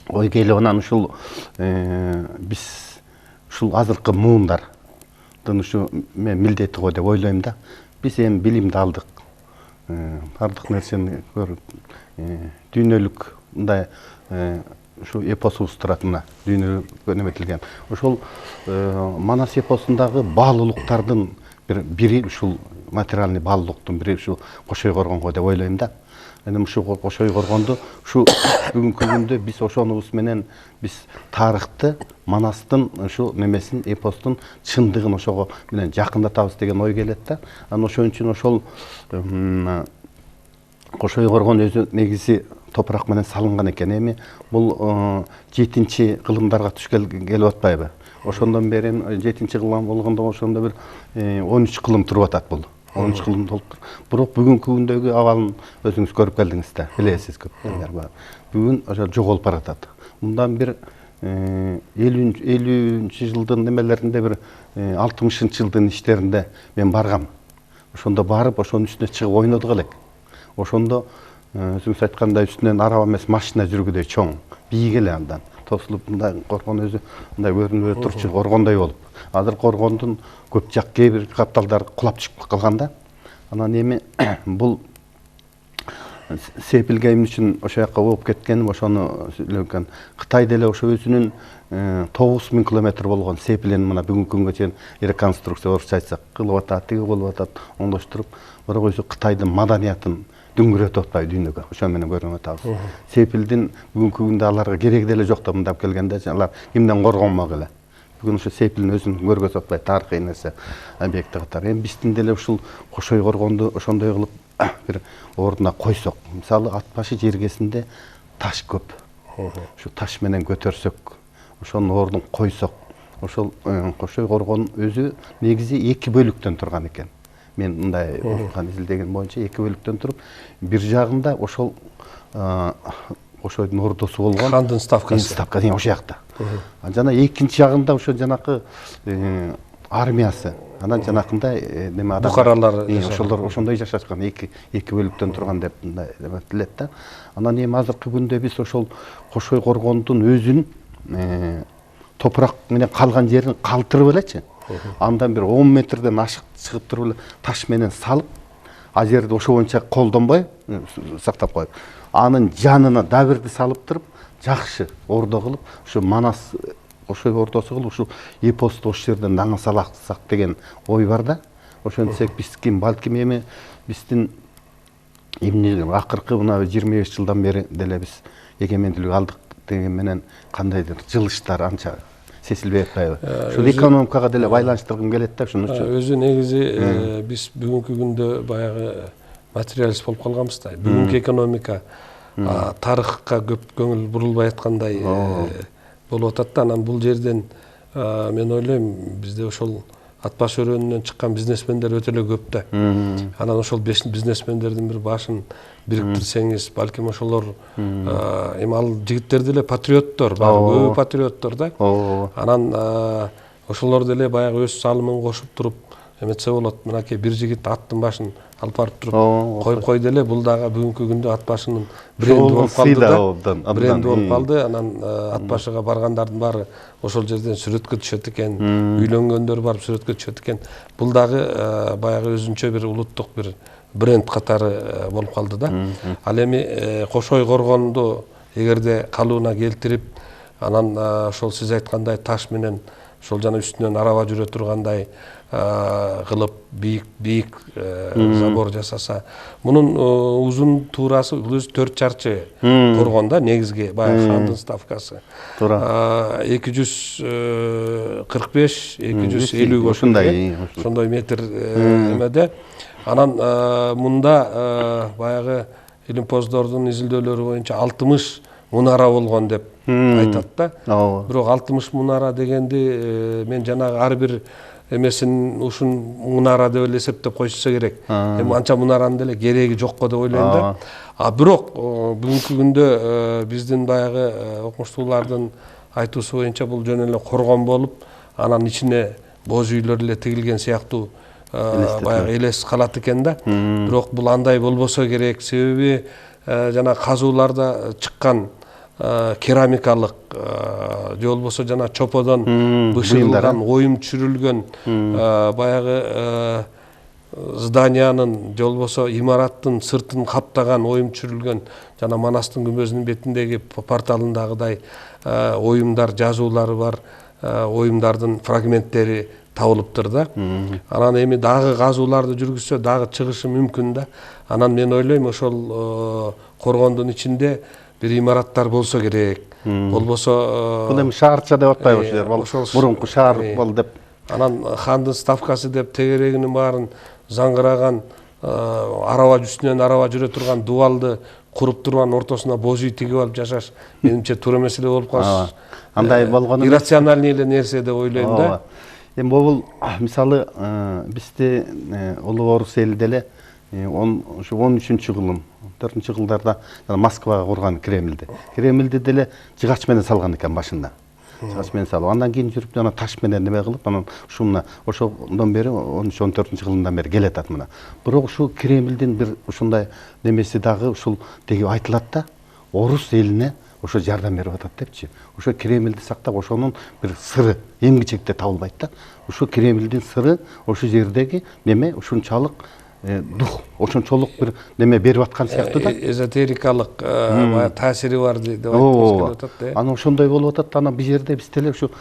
S3: ой келип, анан ушул биз ушул азыркы муундардын ушу мен милдети го деп ойлойм да. Биз эми билимди алдык. Бардык нерсени көрүп, дүйнөлүк мындай ушу эпосубуз турат мына, дүйнөлүк неметилген. Ошол Манас эпосундагы баалуулуктардын бири ушул материальный баалуулуктун бири ушул Кошой коргонго деп ойлойм да. Эми ушул Кошой коргонду ушу бүгүнкү күндө биз ошонубуз менен биз тарыхты, Манастын ушу немесин, эпостун чындыгын ошого менен жакындатабыз деген ой келет да. Анан ошон үчүн ошол Кошой коргон өзү негизи топурак менен салынган экен. Эми бул 7-кылымдарга туш келип атпайбы? Ошондон бери 7-кылым болгондо ошондо бир 13 кылым туруп атат бул. 13 кылым толуп. Бирок бүгүнкү күндөгү абалын өзүңүз көрүп келдиңиз да. Билесиз көптөр бар. Бүгүн ошо жоголуп баратат. Мындан бир 50-нчи жылдын немелеринде, бир 60-нчы жылдын иштеринде мен баргам. Ошондо барып, ошонун үстүнө чыгып ойнодук элек. Ошондо өзүңүз айткандай үстүнөн араба эмес машина жүргүдөй чоң, бийик эле андан. Тосулуп мындай коргон өзү мындай көрүнүп турчу коргондой болуп. Азыр коргондун көп жак кээ бир капталдары кулап түшүп калган да. Анан эми бул сепилге эмне үчүн ошол жака болуп кеткеним ошону сүйлөгөн. Кытай деле ошо өзүнүн 9000 километр болгон сепилин мына бүгүнкү күнгө чейин реконструкция орусча айтсак кылып атат, тиги болуп атат, оңдоштуруп, бирок өзү Кытайдын маданиятын дүңгүрөтүп атпайбы дүйнөгө. Ошо менен көрүнүп атабыз. Сепилдин бүгүнкү күндө аларга кереги деле жок да, мындап келгенде алар кимден коргонмок эле. бүгүн ушу Сейпилдин өзүн көргөзүп атпайбы, тарыхый нерсе объекти катары. Эми биздин деле ушул Кошой коргонду ошондой кылып бир ордуна койсок, мисалы ат башы жергесинде таш көп. Ушу таш менен көтөрсөк, ошонун ордун койсок, ошол Кошой коргонун өзү негизи 2 бөлүктөн турган экен. Мен мындай окуган, изилдеген боюнча 2 бөлүктөн туруп, бир жагында ошол Кошойдун ордосу болгон
S2: хандын ставкасы.
S3: Ставкасы ошол жакта. Жана экинчи жагында ошо жанакы армиясы. Анан жанакындай неме адам
S2: букаралар
S3: ошолор ошондой жашашкан, 2 бөлүктөн турган деп мындай эметилет да. Анан эми азыркы күндө биз ошол Кошой коргондун өзүн топурак менен калган жерин калтырып элечи. Андан бир 10 метрден ашык чыгып туруп эле таш менен салып, а жерди ошо боюнча колдонбой сактап коюп, анын жанына дабирди салып туруп, жакшы ордо кылып, ушу Манас Кошой ордосу кылып, ушу эпосту ошол жерден даңа салсак деген ой бар да. Ошентсек биздин балким эми биздин эмне акыркы мына 25 жылдан бери деле биз эгемендүүлүк алдык деген менен кандайдыр жылыштар анча сезилбей атпайбы. Ушул экономикага деле байланыштыргым келет да, ошон үчүн.
S2: Өзү негизи биз бүгүнкү күндө баягы материалист болуп калганбыз да. Бүгүнкү экономика тарыхка көп көңүл бурулбай аткандай болуп атат да. Анан бул жерден мен ойлойм бизде ошол ат баш өрөөнүнөн чыккан бизнесмендер өтө эле көп да. Анан ошол бизнесмендердин бир башын бириктирсеңиз, балким ошолор эми ал жигиттер деле патриоттор, көбү патриоттор да. Анан ошолор деле баягы өз салымын кошуп туруп эметсе болот. Мынакей бир жигит аттын башын алып барып туруп коюп койду эле. Бул дагы бүгүнкү күндө ат башынын бренди болуп калды да. Бренди болуп калды. Анан ат башыга баргандардын баары ошол жерден сүрөткө түшөт экен, үйлөнгөндөр барып сүрөткө түшөт экен. Бул дагы баягы өзүнчө бир улуттук бир бренд катары болуп калды да. Ал эми Кошой коргонду эгерде калыбына келтирип, анан ошол сиз айткандай таш менен ошол жана үстүнөн араба жүрө тургандай кылып бийик забор жасаса, мунун узун туурасы бул өзү 4 чарчы коргон да, негизги баягы хандын ставкасы. 245-250 ошондой метр эмеде. Анан мында баягы илимпоздордун изилдөөлөрү боюнча 60 мунара болгон деп айтат да. Бирок 60 мунара дегенди мен жанагы ар бир эмесин ушун мунара деп эле эсептеп койсо керек. Эми анча мунаранын деле кереги жок го деп ойлойм да. Бирок бүгүнкү күндө биздин баягы окумуштуулардын айтуусу боюнча бул жөн эле коргон болуп, анан ичине боз үйлөр эле тигилген сыяктуу баягы элес калат экен да. Бирок бул андай болбосо керек, себеби жана казууларда чыккан керамикалык же болбосо жана чоподон бышырылган, оюм түшүрүлгөн баягы зданиянын же болбосо имараттын сыртын каптаган оюм түшүрүлгөн жана Манастын күмбөзүнүн бетиндеги порталындагыдай оюмдар, жазуулары бар оюмдардын фрагменттери табылыптыр да. Анан эми дагы казууларды жүргүзсө дагы чыгышы мүмкүн да. Анан мен ойлойм ошол коргондун ичинде бир имараттар болсо керек. Болбосо
S3: бул эми шаарча деп атпайбы ошол жер? Мурунку шаар бол деп.
S2: Анан хандын ставкасы деп тегерегинин баарын заңгыраган, араба үстүнөн араба жүрө турган дубалды куруп турган, ортосуна боз үй тигип алып жашаш менимче туура маселе болуп калыш.
S3: Андай болгону
S2: иррациональный эле нерсе деп ойлойм да.
S3: Эми бул мисалы бизде Улуу Орус эли деле ушу 13-жылым 4-жылдарда Москвага курган Кремльди. Кремльди деле жыгач менен салган экен башында. Жыгач менен салып, андан кийин жүрүп жана таш менен неме кылып, анан ушуна ошондон бери 13-14-жылдан бери келатат мына. Бирок ушу Кремльдин бир ушундай немеси дагы ушул деги айтылат да, орус элине ошо жардам берип атат депчи. Ошо Кремльди сактап, ошонун бир сыры эмгичекте табылбайт да. Ошо Кремльдин сыры ошо жердеги неме ушунчалык дух, ошончолук бир неме берип аткан сыяктуу да.
S2: Эзотерикалык таасири бар деп айтып атат да.
S3: Анан ошондой болуп атат. Анан бул жерде биз деле ушу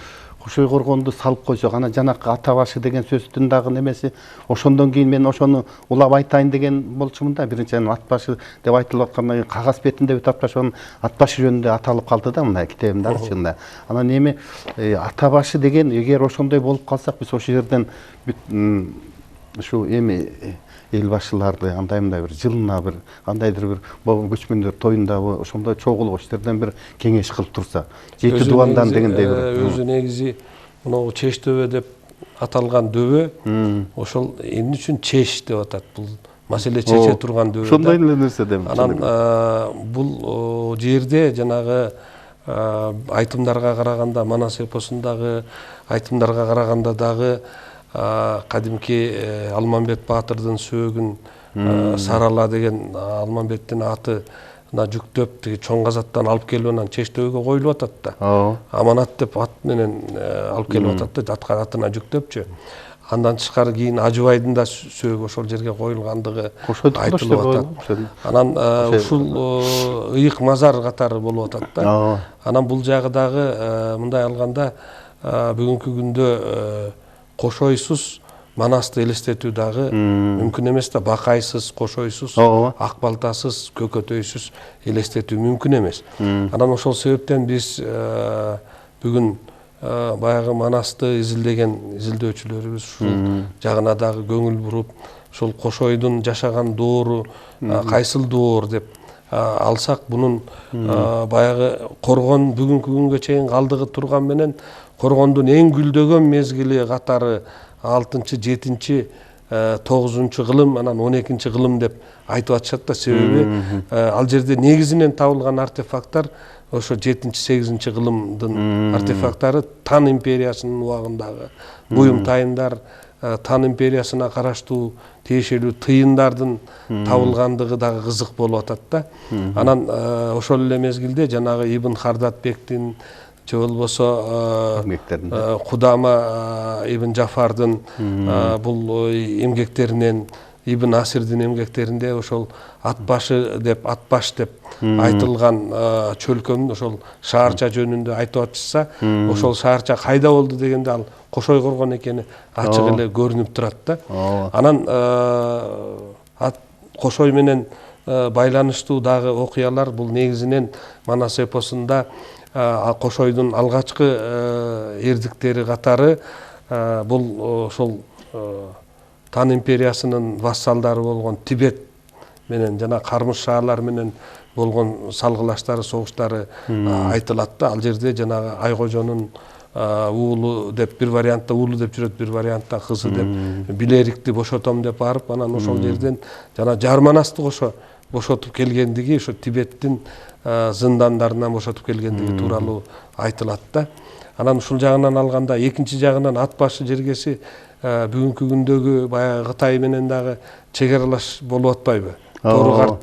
S3: Кошой коргонду салып койсок, ана жанакы ата башы деген сөздүн дагы немеси, ошондон кийин мен ошону улап айтайын деген болчумун да. Биринчиден ат башы деп айтылып аткандан кийин кагаз бетинде бүт ат башы ат башы жөнүндө аталып калды да мына китебимде чынында. Анан эми ата башы деген эгер ошондой болуп калсак, биз ошол жерден ушу эми эл башчыларды андай мындай бир жылына бир кандайдыр бир көчмөндөр тоюнда ошондой чогулуп оштерден бир кеңеш кылып турса, жети дубандан дегендей бир
S2: өзү негизи мынау чеш дөбө деп аталган дөбө ошол эмне үчүн чеш деп атат? Бул маселе чече турган дөбө.
S3: Ошондой эле нерсе деп.
S2: Анан бул жерде жанагы айтымдарга караганда, Манас эпосундагы айтымдарга караганда дагы кадимки Алмамбет баатырдын сөөгүн Сарала деген Алмамбеттин аты жүктөп тиги чоң казаттан алып келип анан чеш дөбөгө коюлуп атат да. Аманат деп ат менен алып келип атат да, атына жүктөпчү. Андан тышкары кийин Ажыбайдын да сөөгү ошол жерге коюлгандыгы айтылып атат. Анан ушул ыйык мазар катары болуп атат да. Анан бул жагы дагы мындай алганда бүгүнкү күндө кошойсуз Манасты элестетүү дагы мүмкүн эмес да. Бакайсыз, кошойсуз, ак балтасыз, көкөтөйсүз элестетүү мүмкүн эмес. Анан ошол себептен биз бүгүн баягы Манасты изилдеген изилдөөчүлөрүбүз ушул жагына дагы көңүл буруп, ушул кошойдун жашаган доору кайсыл доор деп алсак, бунун баягы коргон бүгүнкү күнгө чейин калдыгы турган менен коргондун эң гүлдөгөн мезгили катары 6-чы, 7-чи, 9-чу кылым, анан 12-чи кылым деп айтып атышат да. Себеби ал жерде негизинен табылган артефакттар ошо 7-чи, 8-чи кылымдын артефакттары. Тан империясынын убагындагы буюм тайындар, Тан империясына караштуу тиешелүү тыйындардын табылгандыгы дагы кызык болуп атат да. Анан ошол эле мезгилде жанагы Ибн Хардатбектин же болбосо Кудама Ибн Жафардын бул эмгектеринен, Ибн Асирдин эмгектеринде ошол атбашы деп айтылган чөлкөнүн ошол шаарча жөнүндө айтып атышса, ошол шаарча кайда болду дегенде ал Кошой коргон экени ачык эле көрүнүп турат да. Анан Кошой менен байланыштуу дагы окуялар бул негизинен Манас эпосунда Кошойдун алгачкы эрдиктери катары бул ошол Тан империясынын вассалдары болгон Тибет менен жана Кармыш шаарлар менен болгон салгылаштары, согуштары айтылат да. Ал жерде жанагы Айкожонун уулу деп бир вариантта уулу деп жүрөт, бир вариантта кызы деп Билерикти бошотом деп барып, анан ошол жерден жана Жарманасты бошотуп келгендиги, ошо Тибеттин зындандарынан бошотуп келгендиги тууралуу айтылат да. Анан ушул жагынан алганда, экинчи жагынан ат башы жергеси бүгүнкү күндөгү баягы Кытай менен дагы чек аралаш болуп атпайбы? Тору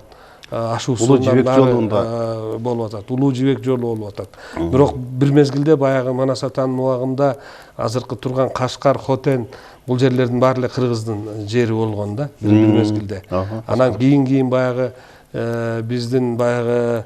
S2: ашуусунан дагы болуп атат. Улуу жибек жолу болуп атат. Бирок бир мезгилде баягы Манас атанын убагында азыркы турган Кашкар, Хотен бул жерлердин баары эле кыргыздын жери болгон да бир мезгилде. Анан кийин баягы биздин баягы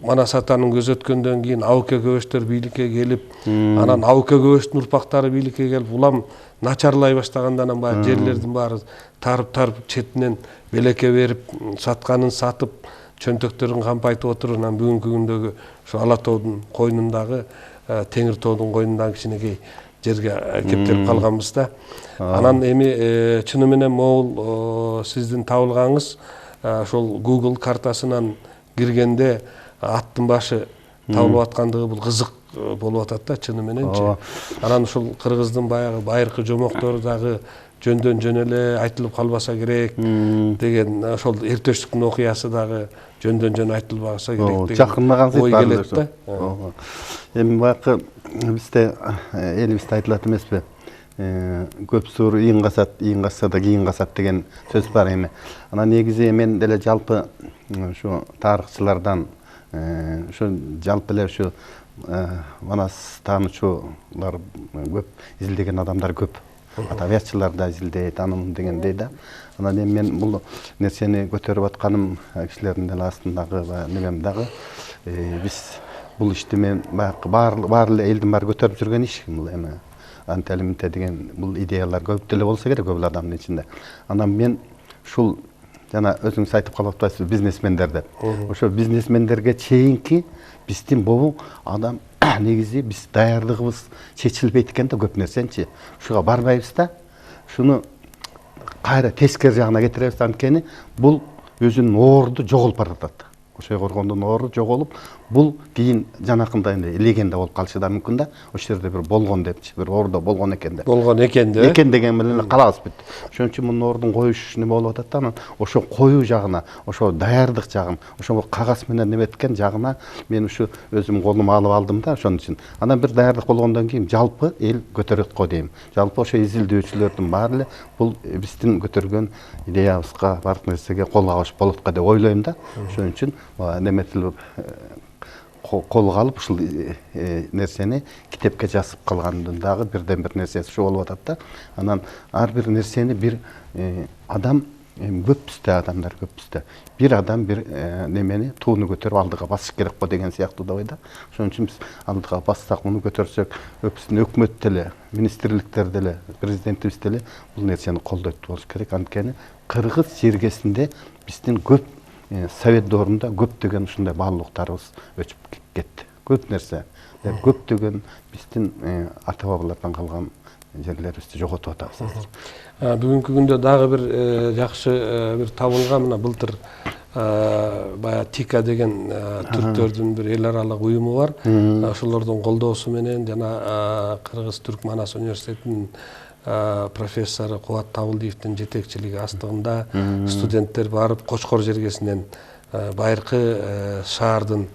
S2: Манас атанын көзөткөндөн кийин Ауке көбөштөр бийликке келип, анан Ауке көбөштүн урпактары бийликке келип, улам начарлай баштаганда анан баягы жерлердин баары тарып четинен белекке берип, сатканын сатып, чөнтөктөрүн кампайтып отуруп, анан бүгүнкү күндөгү ошо Ала тоодун койнундагы, Теңир тоодун койнундагы кичинекей жерге кептелип калганбыз да. Анан эми чыны менен могул сиздин табылганыңыз ошол Google картасынан киргенде аттын башы табылып аткандыгы бул кызык болуп атат да, чыны мененчи. Анан ушул кыргыздын баягы байыркы жомоктору дагы жөндөн жөн эле айтылып калбаса керек деген, ошол эртөштүктүн окуясы дагы жөндөн жөн айтылбаса керек деген
S3: жакынлаган
S2: ой келет да.
S3: Эми баягы бизде элибизде айтылат эмеспи? Көп суур ийин касат, ийин касса да кийин касат деген сөз бар эми. Анан негизи мен деле жалпы ушу тарыхчылардан ушу жалпы эле ушу Манас таануучулар көп, изилдеген адамдар көп. Табиатчылар да изилдейт, таным дегендей да. Анан эми мен бул нерсени көтөрүп атканым кишилердин деле астындагы немем дагы биз бул ишти мен баары эле элдин баары көтөрүп жүргөн иш бул эми анталимите деген бул идеялар көп деле болсо керек көп адамдын ичинде. Анан мен ушул жана өзүңүз айтып калып атпайсызбы бизнесмендер деп. Ошо бизнесмендерге чейинки биздин бул адам негизи биз даярдыгыбыз чечилбейт экен да көп нерсенчи. Ушуга барбайбыз да. Шуну кайра тескери жагына кетиребиз, анткени бул өзүнүн оорду жоголуп баратат. Кошой коргондун оору жоголуп, бул кийин жанакындай легенда болуп калышы да мүмкүн да. Ошол жерде бир болгон депчи, бир оордо болгон экен деп.
S2: Болгон экен деп.
S3: Экен деген менен калабыз бүт. Ошон үчүн мунун оордун коюш неме болуп атат да, анан ошо коюу жагына, ошо даярдык жагын, ошо кагаз менен неметкен жагына мен ушу өзүм колума алып алдым да, ошон үчүн. Анан бир даярдык болгондон кийин жалпы эл көтөрөт го дейм. Жалпы ошо изилдөөчүлөрдүн баары эле бул биздин көтөргөн идеябызга, бардык нерсеге кол кагыш болот го деп ойлойм да. Ошон үчүн неметилип колго алып ушул нерсени китепке жазып калгандын дагы бирден бир нерсеси ошо болуп атат да. Анан ар бир нерсени бир адам көппүз да, адамдар көппүз да. Бир адам бир немени тууну көтөрүп алдыга басыш керек го деген сыяктуу да ойда. Ошон үчүн биз алдыга бассак, муну көтөрсөк, биздин өкмөт деле, министрликтер деле, президентибиз деле бул нерсени колдойт болуш керек. Анткени кыргыз жергесинде биздин көп совет доорунда көптөгөн ушундай баалуулуктарыбыз өчүп кетти. Көп нерсе, көптөгөн биздин ата бабалардан калган жерлерибизди жоготуп атабыз.
S2: Бүгүнкү күндө дагы бир жакшы бир табылган мына былтыр баягы ТИКА деген түрктөрдүн бир эл аралык уюму бар. Ошолордун колдоосу менен жана Кыргыз Түрк Манас университетинин профессору Кубат Табылдиевдин жетекчилиги астыгында студенттер барып Кочкор жергесинен байыркы шаардын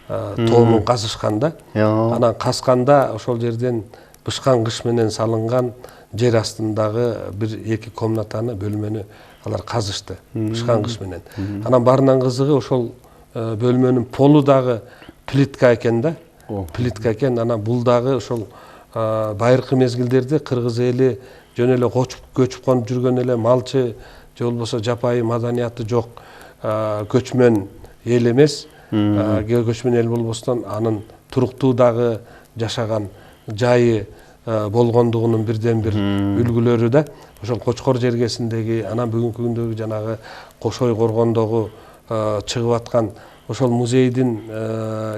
S2: тоомун казышкан да. Анан казганда ошол жерден бышкан кыш менен салынган жер астындагы бир эки комнатаны, бөлмөнү алар казышты бышкан кыш менен. Анан баарынан кызыгы ошол бөлмөнүн полу дагы плитка экен да. Плитка экен. Анан бул дагы ошол байыркы мезгилдерде кыргыз эли жөн эле көчүп конуп жүргөн эле малчы же болбосо жапайы маданияты жок көчмөн эл эмес. Көчмөн эл болбостон анын туруктуу дагы жашаган жайы болгондугунун бирден бир үлгүлөрү да ошол Кочкор жергесиндеги, анан бүгүнкү күндөгү жанагы Кошой коргондогу чыгып аткан ошол музейдин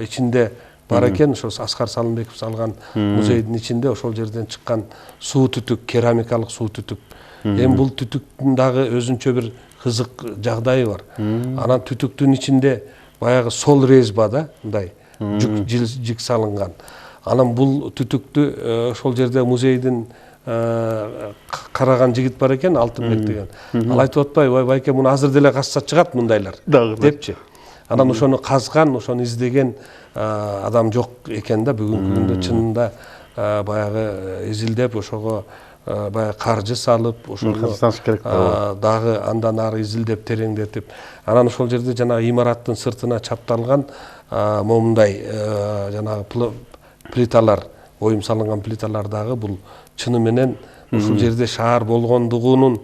S2: ичинде бар экен. Ошол Аскар Салымбеков салган музейдин ичинде ошол жерден чыккан суу түтүк, керамикалык суу түтүк. Эми бул түтүктүн дагы өзүнчө бир кызык жагдайы бар. Анан түтүктүн ичинде баягы сол резьба да, мындай жик салынган. Анан бул түтүктү ошол жерде музейдин караган жигит бар экен, Алтынбек деген. Ал айтып атпайбы, ой байке, муну азыр деле казса чыгат мындайлар депчи. Анан ошону казган, ошону издеген адам жок экен да. Бүгүнкү күндө чынында баягы изилдеп, ошого баягы каржы салып, ошону дагы андан ары изилдеп, тереңдетип, анан ошол жерде жанагы имараттын сыртына чапталган момундай жанагы плиталар, оюм салынган плиталар дагы бул чыны менен ушул жерде шаар болгондугунун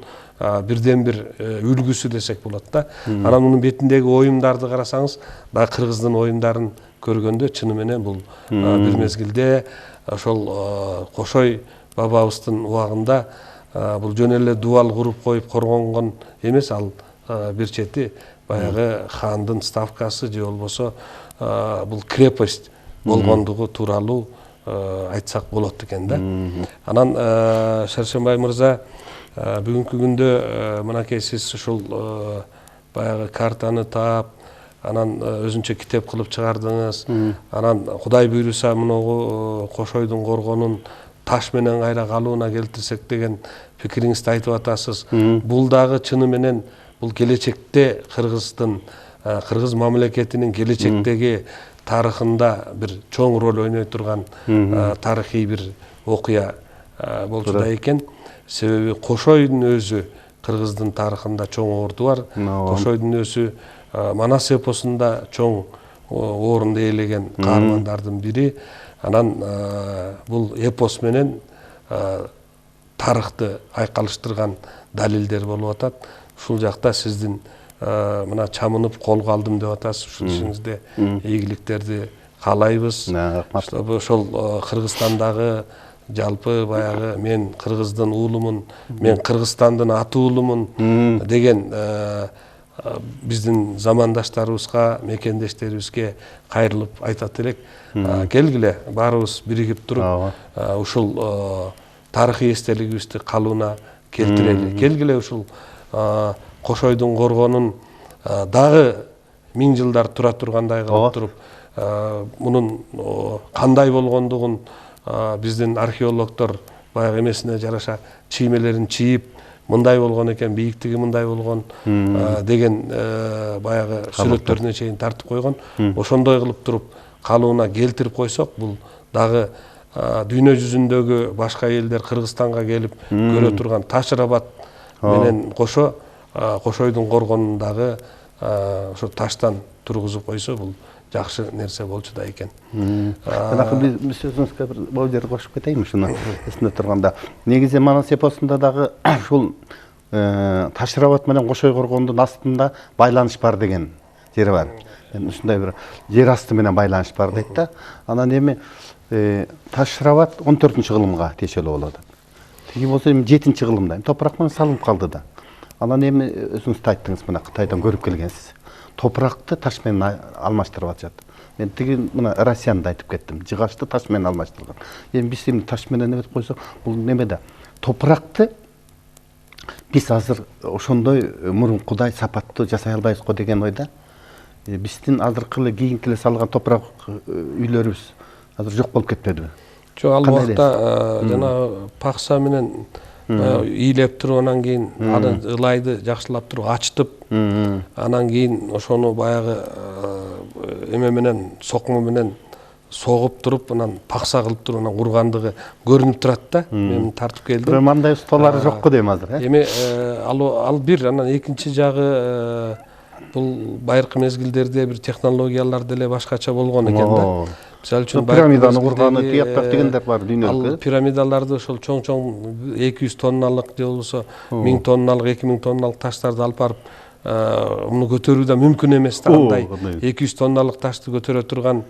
S2: бирден бир үлгүсү десек болот да. Анан мунун бетиндеги оюмдарды карасаңыз, дагы кыргыздын оюмдарын көргөндө чыны менен бул бир мезгилде ошол Кошой бабабыздын убагында бул жөн эле дубал куруп коюп коргонгон эмес, ал бир чети баягы хандын ставкасы же болбосо бул крепость болгондугу тууралуу айтсак болот экен да. Анан Шаршембай мырза, бүгүнкү күндө мынакей сиз ушул баягы картаны таап, анан өзүнчө китеп кылып чыгардыңыз. Анан Кудай буйруса мунугу Кошойдун коргонун таш менен кайра калыбына келтирсек деген пикириңизди айтып атасыз. Бул дагы чыны менен бул келечекте кыргыз мамлекетинин келечектеги тарыхында бир чоң роль ойной турган тарыхый бир окуя болчу да экен. Себеби Кошойдун өзү кыргыздын тарыхында чоң орду бар. Кошойдун өзү Манас эпосунда чоң орунду ээлеген каармандардын бири. Анан бул эпос менен тарыхты айкалыштырган далилдер болуп атат. Ушул жакта сиздин мына чамынып колго алдым деп атасыз. Ушул ишиңизде ийгиликтерди каалайбыз.
S3: Рахмат.
S2: Чтобы ошол Кыргызстандагы жалпы баягы мен Кыргыздын уулумун, мен Кыргызстандын аты уулумун деген биздин замандаштарыбызга, мекендештерибизге кайрылып айтат элек. Келгиле баарыбыз биригип туруп ушул тарыхый эстелигибизди калыбына келтирели. Келгиле ушул Кошойдун коргонун дагы 1000 жылдар тура тургандай кылып туруп, мунун кандай болгондугун биздин археологдор баягы эмесине жараша чиймелерин чийип, мындай болгон экен, бийиктиги мындай болгон деген баягы сүрөттөрүнө чейин тартып койгон. Ошондой кылып туруп калыбына келтирип койсок, бул дагы дүйнө жүзүндөгү башка элдер Кыргызстанга келип көрө турган Таш-Рабат менен кошо Кошойдун коргонундагы ошо таштан тургузуп койсо, бул жакшы нерсе болчу да экен.
S3: Биз сөзүңүзгө бир бул жерди кошуп кетейинби ушуну эсимде турганда. Негизи Манас эпосунда дагы ушул Таш-Рабат менен Кошой коргондун астында байланыш бар деген жери бар. Ушундай бир жер асты менен байланыш бар дейт да. Анан эми Таш-Рабат 14-кылымга тиешелүү болот. Тиги болсо эми 7-кылымда топурак менен салынып калды да. Анан эми өзүңүз да айттыңыз, мына Кытайдан көрүп келгенсиз. Топуракты таш менен алмаштырып атышат. Мен тиги мына Россиянда айтып кеттим. Жыгачты таш менен алмаштырган. Эми биз эми таш менен эметип койсок, бул немеде? Топуракты биз азыр ошондой мурункудай сапаттуу жасай албайбыз го деген ойда. Биздин азыркы эле кийинки эле салган топурак үйлөрүбүз азыр жок болуп кетпедиби?
S2: Жок, ал убакта жана пакса менен ийлеп туруп, анан кийин аны ылайды жакшылап туруп ачтып, анан кийин ошону баягы эме менен, сокмо менен согуп туруп, анан пакса кылып туруп, анан ургандыгы көрүнүп турат да. Мен тартып келдим.
S3: Бирок мындай усталары жокко дейм азыр,
S2: Эми ал бир, анан экинчи жагы бул байыркы мезгилдерде бир технологиялар деле башкача болгон экен да. Мисалы үчүн
S3: пирамиданы курганы тияктак дегендер бар дүйнөлүк.
S2: Ал пирамидаларды ошол чоң 200 тонналык же болбосо 1000 тонналык, 2000 тонналык таштарды алып барып муну көтөрүү да мүмкүн эмес да. Андай 200 тонналык ташты көтөрө турган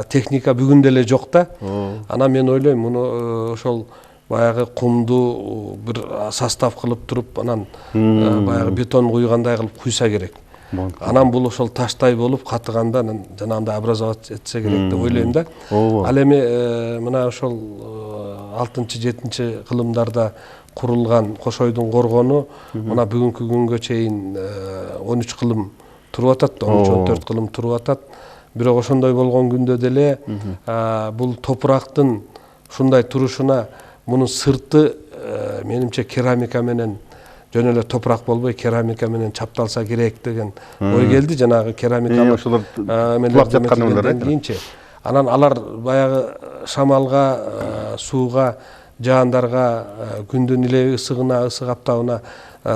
S2: техника бүгүн деле жок да. Анан мен ойлойм, муну ошол баягы кумду бир состав кылып туруп, анан баягы бетон куйгандай кылып куйса керек. Анан бул ошол таштай болуп катыганда жанагындай образовать этсе керек деп ойлойм да. Ал эми мына ошол 6-7 кылымдарда курулган Кошойдун коргону мына бүгүнкү күнгө чейин 13 кылым туруп атат, 13-14 кылым туруп атат. Бирок ошондой болгон күндө деле бул топурактын ушундай турушуна мунун сырты менимче керамика менен, жөн эле топурак болбой керамика менен чапталса керек деген ой келди. Жанагы керамикалык эмелерден кийинчи. Анан алар баягы шамалга, сууга, жаандарга, күндүн иле ысыгына, ысык аптабына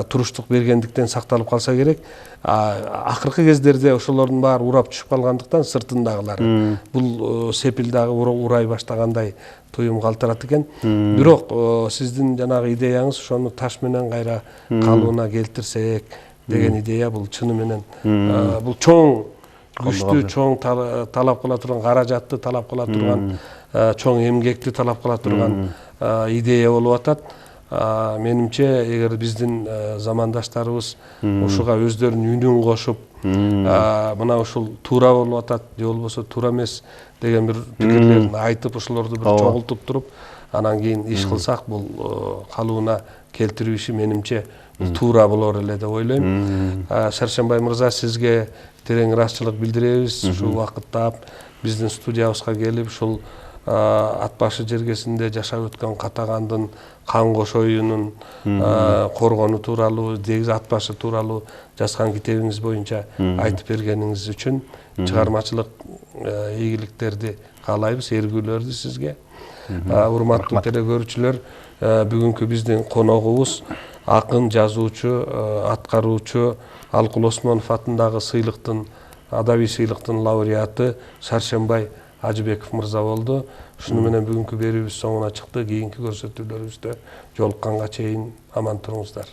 S2: туруштук бергендиктен сакталып калса керек. Акыркы кездерде ошолордун баары урап түшүп калгандыктан сыртындагылары бул сепил дагы урай баштагандай туюм калтырат экен. Бирок сиздин жанагы идеяңыз ошону таш менен кайра калыбына келтирсек деген идея, бул чыны менен бул чоң күчтүү, чоң талап кыла турган, каражатты талап кыла турган, чоң эмгекти талап кыла турган идея болуп атат. Менимче эгер биздин замандаштарыбыз ушуга өздөрүнүн үнүн кошуп, мына ушул туура болуп атат же болбосо туура эмес деген бир пикирлерин айтып, ошолорду бир чогултуп туруп, анан кийин иш кылсак, бул калыбына келтирүү иши менимче туура болор эле деп ойлойм. Шаршенбай мырза, сизге терең ыраазычылык билдиребиз. Ушул убакыт таап биздин студиябызга келип, ушул Ат башы жергесинде жашап өткөн Катагандын Кан Кошоюнун коргону тууралуу, дегиз Ат башы тууралуу жазган китебиңиз боюнча айтып бергениңиз үчүн чыгармачылык ийгиликтерди каалайбыз, эргүүлөрдү сизге. Урматтуу телекөрүүчүлөр, бүгүнкү биздин коногубуз акын, жазуучу, аткаруучу Алкул Осмонов атындагы сыйлыктын, адабий сыйлыктын лауреаты Шаршенбай Ажыбеков мырза болду. Ушуну менен бүгүнкү берүүбүз соңуна чыкты. Кийинки көрсөтүүлөрүбүздө жолукканга чейин аман туруңуздар.